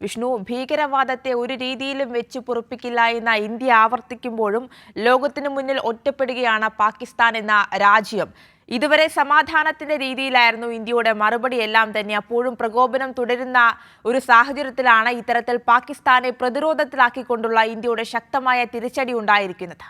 വിഷ്ണു, ഭീകരവാദത്തെ ഒരു രീതിയിലും വെച്ച് പൊറുപ്പിക്കില്ല എന്ന ഇന്ത്യ ആവർത്തിക്കുമ്പോഴും ലോകത്തിനു മുന്നിൽ ഒറ്റപ്പെടുകയാണ് പാകിസ്ഥാൻ എന്ന രാജ്യം. ഇതുവരെ സമാധാനത്തിന്റെ രീതിയിലായിരുന്നു ഇന്ത്യയുടെ മറുപടി എല്ലാം തന്നെ. അപ്പോഴും പ്രകോപനം തുടരുന്ന ഒരു സാഹചര്യത്തിലാണ് ഇത്തരത്തിൽ പാകിസ്ഥാനെ പ്രതിരോധത്തിലാക്കിക്കൊണ്ടുള്ള ഇന്ത്യയുടെ ശക്തമായ തിരിച്ചടി ഉണ്ടായിരിക്കുന്നത്.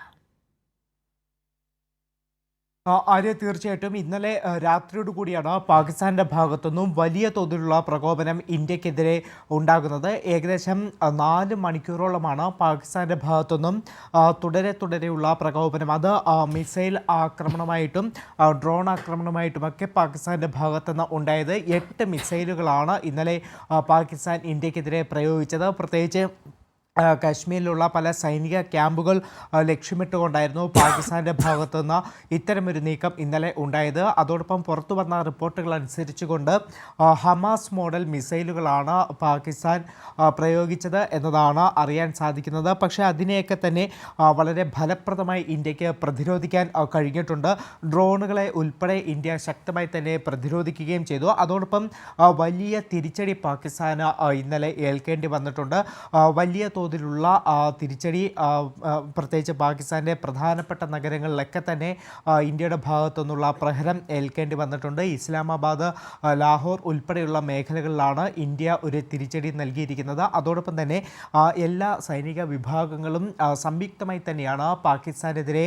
ആര്യ, തീർച്ചയായിട്ടും ഇന്നലെ രാത്രിയോട് കൂടിയാണ് പാകിസ്ഥാൻ്റെ ഭാഗത്തുനിന്നും വലിയ തോതിലുള്ള പ്രകോപനം ഇന്ത്യക്കെതിരെ ഉണ്ടാകുന്നത്. ഏകദേശം 4 മണിക്കൂറോളമാണ് പാകിസ്ഥാൻ്റെ ഭാഗത്തുനിന്നും തുടരെയുള്ള പ്രകോപനം. അത് മിസൈൽ ആക്രമണമായിട്ടും ഡ്രോൺ ആക്രമണമായിട്ടുമൊക്കെ പാകിസ്ഥാൻ്റെ ഭാഗത്തുനിന്ന് ഉണ്ടായത്. 8 മിസൈലുകളാണ് ഇന്നലെ പാകിസ്ഥാൻ ഇന്ത്യക്കെതിരെ പ്രയോഗിച്ചത്. പ്രത്യേകിച്ച് കശ്മീരിലുള്ള പല സൈനിക ക്യാമ്പുകൾ ലക്ഷ്യമിട്ടുകൊണ്ടായിരുന്നു പാകിസ്ഥാൻ്റെ ഭാഗത്തുനിന്ന് ഇത്തരമൊരു നീക്കം ഇന്നലെ ഉണ്ടായത്. അതോടൊപ്പം പുറത്തു വന്ന റിപ്പോർട്ടുകൾ അനുസരിച്ചുകൊണ്ട് ഹമാസ് മോഡൽ മിസൈലുകളാണ് പാകിസ്ഥാൻ പ്രയോഗിച്ചത് എന്നതാണ് അറിയാൻ സാധിക്കുന്നത്. പക്ഷേ അതിനെയൊക്കെ തന്നെ വളരെ ഫലപ്രദമായി ഇന്ത്യക്ക് പ്രതിരോധിക്കാൻ കഴിഞ്ഞിട്ടുണ്ട്. ഡ്രോണുകളെ ഉൾപ്പെടെ ഇന്ത്യ ശക്തമായി തന്നെ പ്രതിരോധിക്കുകയും ചെയ്തു. അതോടൊപ്പം വലിയ തിരിച്ചടി പാകിസ്ഥാന് ഇന്നലെ ഏൽക്കേണ്ടി വന്നിട്ടുണ്ട്. വലിയ തോതിലുള്ള തിരിച്ചടി പ്രത്യേകിച്ച് പാകിസ്ഥാൻ്റെ പ്രധാനപ്പെട്ട നഗരങ്ങളിലൊക്കെ തന്നെ ഇന്ത്യയുടെ ഭാഗത്തു നിന്നുള്ള പ്രഹരം ഏൽക്കേണ്ടി വന്നിട്ടുണ്ട്. ഇസ്ലാമാബാദ്, ലാഹോർ ഉൾപ്പെടെയുള്ള മേഖലകളിലാണ് ഇന്ത്യ ഒരു തിരിച്ചടി നൽകിയിരിക്കുന്നത്. അതോടൊപ്പം തന്നെ എല്ലാ സൈനിക വിഭാഗങ്ങളും സംയുക്തമായി തന്നെയാണ് പാകിസ്ഥാനെതിരെ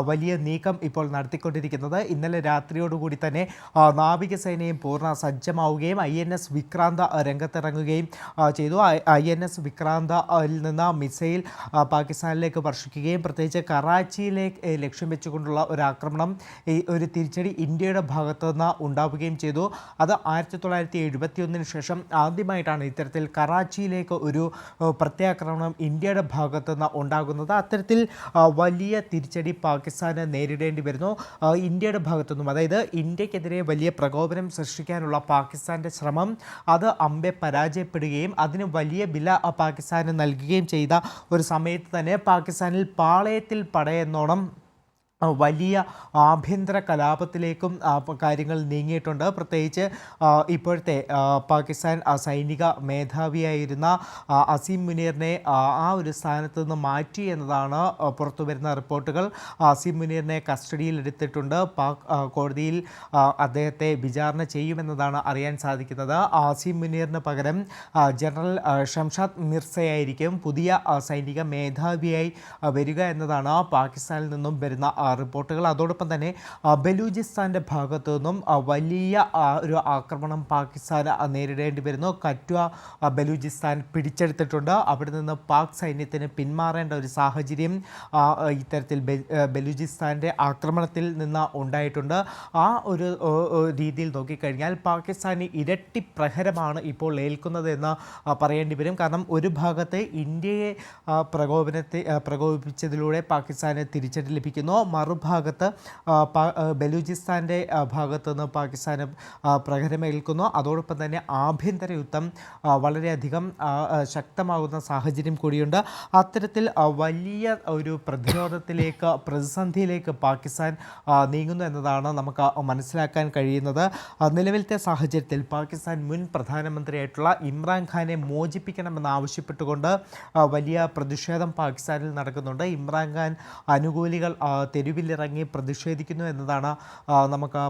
വലിയ നീക്കം ഇപ്പോൾ നടത്തിക്കൊണ്ടിരിക്കുന്നത്. ഇന്നലെ രാത്രിയോടുകൂടി തന്നെ നാവികസേനയും പൂർണ്ണ സജ്ജമാവുകയും INS വിക്രാന്ത രംഗത്തിറങ്ങുകയും ചെയ്തു. INS വിക്രാന്തയിൽ നിന്ന് മിസൈൽ പാകിസ്ഥാനിലേക്ക് വർഷിക്കുകയും പ്രത്യേകിച്ച് കറാച്ചിയിലേക്ക് ലക്ഷ്യം വെച്ചുകൊണ്ടുള്ള ഒരു ആക്രമണം, ഒരു തിരിച്ചടി ഇന്ത്യയുടെ ഭാഗത്തു നിന്ന് ഉണ്ടാവുകയും ചെയ്തു. അത് 1971 ശേഷം ആദ്യമായിട്ടാണ് ഇത്തരത്തിൽ കറാച്ചിയിലേക്ക് ഒരു പ്രത്യാക്രമണം ഇന്ത്യയുടെ ഭാഗത്തു നിന്ന് ഉണ്ടാകുന്നത്. അത്തരത്തിൽ വലിയ തിരിച്ചടി പാകിസ്ഥാന് നേരിടേണ്ടി വരുന്നു. ഇന്ത്യയുടെ ഭാഗത്തുനിന്നും, അതായത് ഇന്ത്യക്കെതിരെ വലിയ പ്രകോപനം സൃഷ്ടിക്കാനുള്ള പാകിസ്ഥാൻ്റെ ശ്രമം അത് അമ്പെ പരാജയപ്പെടുകയും അതിന് വലിയ വില പാകിസ്ഥാന് നൽകുകയും ചെയ്ത ഒരു സമയത്ത് തന്നെ പാകിസ്ഥാനിൽ പാളയത്തിൽ പടയെന്നോണം വലിയ ആഭ്യന്തര കലാപത്തിലേക്കും കാര്യങ്ങൾ നീങ്ങിയിട്ടുണ്ട്. പ്രത്യേകിച്ച് ഇപ്പോഴത്തെ പാകിസ്ഥാൻ സൈനിക മേധാവിയായിരുന്ന അസീം മുനീറിനെ ആ ഒരു സ്ഥാനത്ത് നിന്ന് മാറ്റി എന്നതാണ് പുറത്തു വരുന്ന റിപ്പോർട്ടുകൾ. അസീം മുനീറിനെ കസ്റ്റഡിയിലെടുത്തിട്ടുണ്ട്. പാക് കോടതിയിൽ അദ്ദേഹത്തെ വിചാരണ ചെയ്യുമെന്നതാണ് അറിയാൻ സാധിക്കുന്നത്. അസീം മുനീറിന് പകരം ജനറൽ ഷംഷാദ് മിർസയായിരിക്കും പുതിയ സൈനിക മേധാവിയായി വരിക എന്നതാണ് പാകിസ്ഥാനിൽ നിന്നും വരുന്ന റിപ്പോർട്ടുകൾ. അതോടൊപ്പം തന്നെ ബലൂചിസ്ഥാൻ്റെ ഭാഗത്തു നിന്നും വലിയ ഒരു ആക്രമണം പാകിസ്ഥാൻ നേരിടേണ്ടി വരുന്നു. കറ്റ്വ ബലൂചിസ്ഥാൻ പിടിച്ചെടുത്തിട്ടുണ്ട്. അവിടെ നിന്ന് പാക് സൈന്യത്തിന് പിന്മാറേണ്ട ഒരു സാഹചര്യം ഇത്തരത്തിൽ ബലൂചിസ്ഥാൻ്റെ ആക്രമണത്തിൽ നിന്ന് ഉണ്ടായിട്ടുണ്ട്. ആ ഒരു രീതിയിൽ നോക്കിക്കഴിഞ്ഞാൽ പാകിസ്ഥാന് ഇരട്ടി പ്രഹരമാണ് ഇപ്പോൾ ഏൽക്കുന്നത് എന്ന് പറയേണ്ടി വരും. കാരണം ഒരു ഭാഗത്ത് ഇന്ത്യയെ പ്രകോപിപ്പിച്ചതിലൂടെ പാകിസ്ഥാന് തിരിച്ചടി ലഭിക്കുന്നു. മറുഭാഗത്ത് ബലൂചിസ്ഥാൻ്റെ ഭാഗത്തു നിന്ന് പാകിസ്ഥാന് പ്രഹരമേൽക്കുന്നു. അതോടൊപ്പം തന്നെ ആഭ്യന്തര യുദ്ധം വളരെയധികം ശക്തമാകുന്ന സാഹചര്യം കൂടിയുണ്ട്. അത്തരത്തിൽ വലിയ ഒരു പ്രതിസന്ധിയിലേക്ക് പാകിസ്ഥാൻ നീങ്ങുന്നു എന്നതാണ് നമുക്ക് മനസ്സിലാക്കാൻ കഴിയുന്നത്. നിലവിലത്തെ സാഹചര്യത്തിൽ പാകിസ്ഥാൻ മുൻ പ്രധാനമന്ത്രിയായിട്ടുള്ള ഇമ്രാൻഖാനെ മോചിപ്പിക്കണമെന്ന് ആവശ്യപ്പെട്ടുകൊണ്ട് വലിയ പ്രതിഷേധം പാകിസ്ഥാനിൽ നടക്കുന്നുണ്ട്. ഇമ്രാൻഖാൻ അനുകൂലികൾ തെരുവിലിറങ്ങി പ്രതിഷേധിക്കുന്നു എന്നതാണ് നമുക്ക്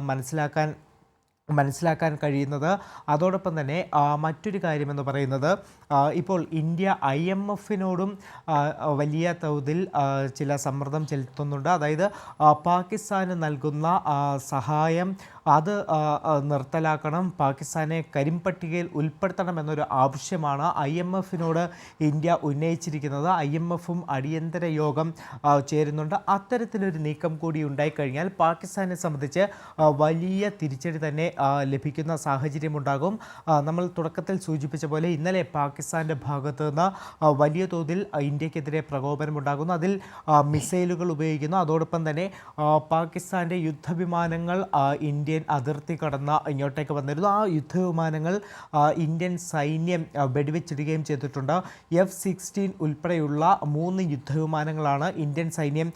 മനസ്സിലാക്കാൻ കഴിയുന്നത്. അതോടൊപ്പം തന്നെ മറ്റൊരു കാര്യമെന്ന് പറയുന്നത്, ഇപ്പോൾ ഇന്ത്യ IMFനോടും വലിയ തോതിൽ ചില സമ്മർദ്ദം ചെലുത്തുന്നുണ്ട്. അതായത് പാകിസ്ഥാന് നൽകുന്ന സഹായം അത് നിർത്തലാക്കണം, പാകിസ്ഥാനെ കരിമ്പട്ടികയിൽ ഉൾപ്പെടുത്തണമെന്നൊരു ആവശ്യമാണ് IMFനോട് ഇന്ത്യ ഉന്നയിച്ചിരിക്കുന്നത്. IMFും അടിയന്തര യോഗം ചേരുന്നുണ്ട്. അത്തരത്തിലൊരു നീക്കം കൂടി ഉണ്ടായിക്കഴിഞ്ഞാൽ പാകിസ്ഥാനെ സംബന്ധിച്ച് വലിയ തിരിച്ചടി തന്നെ ലഭിക്കുന്ന സാഹചര്യമുണ്ടാകും. നമ്മൾ തുടക്കത്തിൽ സൂചിപ്പിച്ച പോലെ ഇന്നലെ പാകിസ്ഥാൻ്റെ ഭാഗത്തു നിന്ന് വലിയ തോതിൽ ഇന്ത്യക്കെതിരെ പ്രകോപനമുണ്ടാകുന്നു. അതിൽ മിസൈലുകൾ ഉപയോഗിക്കുന്നു. അതോടൊപ്പം തന്നെ പാകിസ്ഥാൻ്റെ യുദ്ധവിമാനങ്ങൾ ഇന്ത്യയിൽ ഇന്ത്യൻ അതിർത്തി കടന്ന് ഇങ്ങോട്ടേക്ക് വന്നിരുന്നു. ആ യുദ്ധവിമാനങ്ങൾ ഇന്ത്യൻ സൈന്യം വെടിവെച്ചിടുകയും ചെയ്തിട്ടുണ്ട്. F-16 ഉൾപ്പെടെയുള്ള 3 യുദ്ധവിമാനങ്ങളാണ് ഇന്ത്യൻ സൈന്യം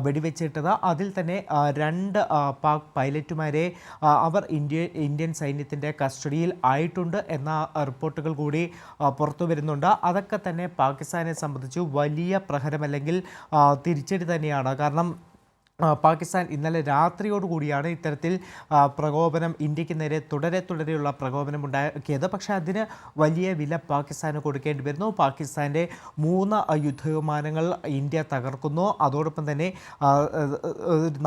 വെടിവെച്ചിട്ടത്. അതിൽ തന്നെ 2 പാക് പൈലറ്റുമാരെ അവർ ഇന്ത്യൻ സൈന്യത്തിൻ്റെ കസ്റ്റഡിയിൽ ആയിട്ടുണ്ട് എന്ന റിപ്പോർട്ടുകൾ കൂടി പുറത്തു വരുന്നുണ്ട്. അതൊക്കെ തന്നെ പാകിസ്ഥാനെ സംബന്ധിച്ച് വലിയ പ്രഹരം അല്ലെങ്കിൽ തിരിച്ചടി തന്നെയാണ്. കാരണം പാകിസ്ഥാൻ ഇന്നലെ രാത്രിയോടുകൂടിയാണ് ഇത്തരത്തിൽ പ്രകോപനം ഇന്ത്യക്ക് നേരെ തുടരെയുള്ള പ്രകോപനം ഉണ്ടാക്കിയത്. പക്ഷേ അതിന് വലിയ വില പാകിസ്ഥാന് കൊടുക്കേണ്ടി വരുന്നു. പാകിസ്ഥാൻ്റെ 3 യുദ്ധവിമാനങ്ങൾ ഇന്ത്യ തകർക്കുന്നു. അതോടൊപ്പം തന്നെ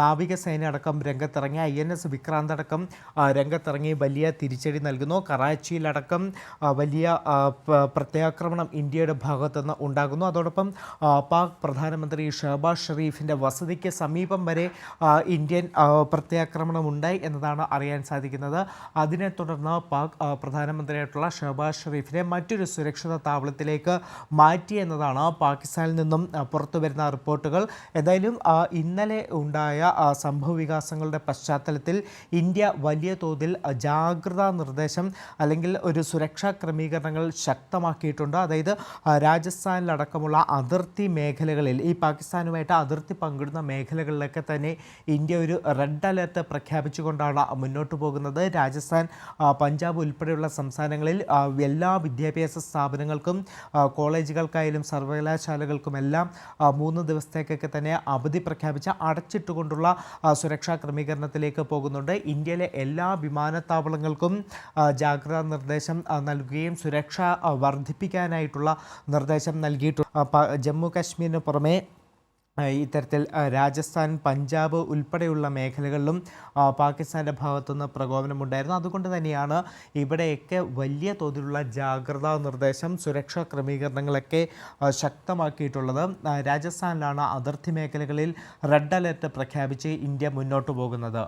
നാവികസേന അടക്കം രംഗത്തിറങ്ങി, INS വിക്രാന്ത് അടക്കം രംഗത്തിറങ്ങി വലിയ തിരിച്ചടി നൽകുന്നു. കറാച്ചിയിലടക്കം വലിയ പ്രത്യാക്രമണം ഇന്ത്യയുടെ ഭാഗത്തുനിന്ന് ഉണ്ടാകുന്നു. അതോടൊപ്പം പാക് പ്രധാനമന്ത്രി ഷഹബാസ് ഷെരീഫിൻ്റെ വസതിക്ക് സമീപം വരെ ഇന്ത്യൻ പ്രത്യാക്രമണം ഉണ്ടായി എന്നതാണ് അറിയാൻ സാധിക്കുന്നത്. അതിനെ തുടർന്ന് പാക് പ്രധാനമന്ത്രിയായിട്ടുള്ള ഷഹബാസ് ഷെരീഫിനെ മറ്റൊരു സുരക്ഷിത താവളത്തിലേക്ക് മാറ്റി എന്നതാണ് പാകിസ്ഥാനിൽ നിന്നും പുറത്തു വരുന്ന റിപ്പോർട്ടുകൾ. എന്തായാലും ഇന്നലെ ഉണ്ടായ സംഭവ വികാസങ്ങളുടെ പശ്ചാത്തലത്തിൽ ഇന്ത്യ വലിയ തോതിൽ ജാഗ്രതാ നിർദ്ദേശം അല്ലെങ്കിൽ ഒരു സുരക്ഷാ ക്രമീകരണങ്ങൾ ശക്തമാക്കിയിട്ടുണ്ട്. അതായത് രാജസ്ഥാനിലടക്കമുള്ള അതിർത്തി മേഖലകളിൽ, ഈ പാകിസ്ഥാനുമായിട്ട് അതിർത്തി പങ്കിടുന്ന മേഖലകളിലൊക്കെ തന്നെ ഇന്ത്യ ഒരു റെഡ് അലർട്ട് പ്രഖ്യാപിച്ചുകൊണ്ടാണ് മുന്നോട്ട് പോകുന്നത്. രാജസ്ഥാൻ, പഞ്ചാബ് ഉൾപ്പെടെയുള്ള സംസ്ഥാനങ്ങളിൽ എല്ലാ വിദ്യാഭ്യാസ സ്ഥാപനങ്ങൾക്കും കോളേജുകൾക്കായാലും സർവകലാശാലകൾക്കുമെല്ലാം 3 ദിവസത്തേക്കൊക്കെ തന്നെ അവധി പ്രഖ്യാപിച്ച അടച്ചിട്ടുകൊണ്ടുള്ള സുരക്ഷാ ക്രമീകരണത്തിലേക്ക് പോകുന്നുണ്ട്. ഇന്ത്യയിലെ എല്ലാ വിമാനത്താവളങ്ങൾക്കും ജാഗ്രതാ നിർദ്ദേശം നൽകുകയും സുരക്ഷ വർദ്ധിപ്പിക്കാനായിട്ടുള്ള നിർദ്ദേശം നൽകിയിട്ടുണ്ട്. ജമ്മു കാശ്മീരിന് പുറമെ ഇത്തരത്തിൽ രാജസ്ഥാൻ, പഞ്ചാബ് ഉൾപ്പെടെയുള്ള മേഖലകളിലും പാകിസ്ഥാൻ്റെ ഭാഗത്തുനിന്ന് പ്രകോപനമുണ്ടായിരുന്നു. അതുകൊണ്ട് തന്നെയാണ് ഇവിടെയൊക്കെ വലിയ തോതിലുള്ള ജാഗ്രതാ നിർദ്ദേശം, സുരക്ഷാ ക്രമീകരണങ്ങളൊക്കെ ശക്തമാക്കിയിട്ടുള്ളത്. രാജസ്ഥാനിലാണ് അതിർത്തി മേഖലകളിൽ റെഡ് അലർട്ട് പ്രഖ്യാപിച്ച് ഇന്ത്യ മുന്നോട്ട് പോകുന്നത്.